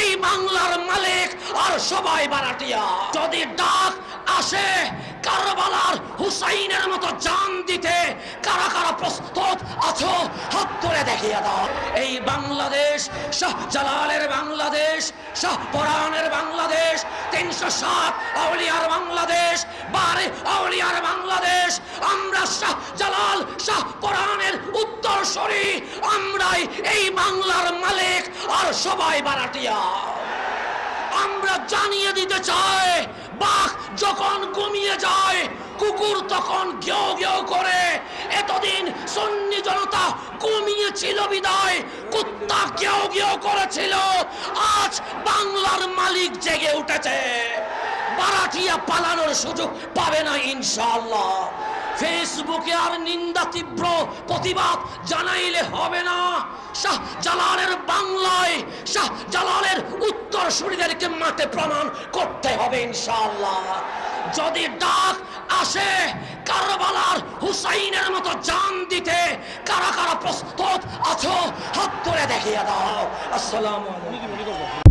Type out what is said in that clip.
এই বাংলার মালিক আর সবাই ভাড়াটিয়া। যদি ডাক আসে কারবালার হুসাইনের মতো জান দিতে, কারা কারা প্রস্তুত আছো হাত তুলে দেখিয়ে দাও। এই বাংলাদেশ শাহজালালের বাংলাদেশ, শাহপরানের বাংলাদেশ, 307 আউলিয়ার বাংলাদেশ, 12 আউলিয়ার বাংলাদেশ। আমরা শাহজালাল শাহপরানের উত্তরসূরি, আমরাই এই বাংলার মালিক আর সবাই ভাড়াটিয়া। আমরা জানিয়ে দিতে চাই, বাঘ যখন ঘুমিয়ে যায় কুকুর তখন ঘেউ ঘেউ করে। এতদিন সুন্নি জনতা ঘুমিয়েছিল বিদায় কুত্তা ঘেউ ঘেউ করেছিল, আজ বাংলার মালিক জেগে উঠেছে। ভাড়াটিয়া পালানোর সুযোগ পাবে না ইনশাআল্লাহ। ফেসবুকে আর নিন্দা তীব্র প্রতিবাদ জানাইলে হবে না। শাহজালালের বাংলায় শাহজালালের উত্তরসূরিদেরকে মাঠে প্রমাণ করতে হবে ইনশাআল্লাহ। যদি ডাক আসে কারবালার হুসাইনের মতো জান দিতে, কারা কারা প্রস্তুত আছো হাত তুলে দেখিয়ে দাও। আসসালামু আলাইকুম।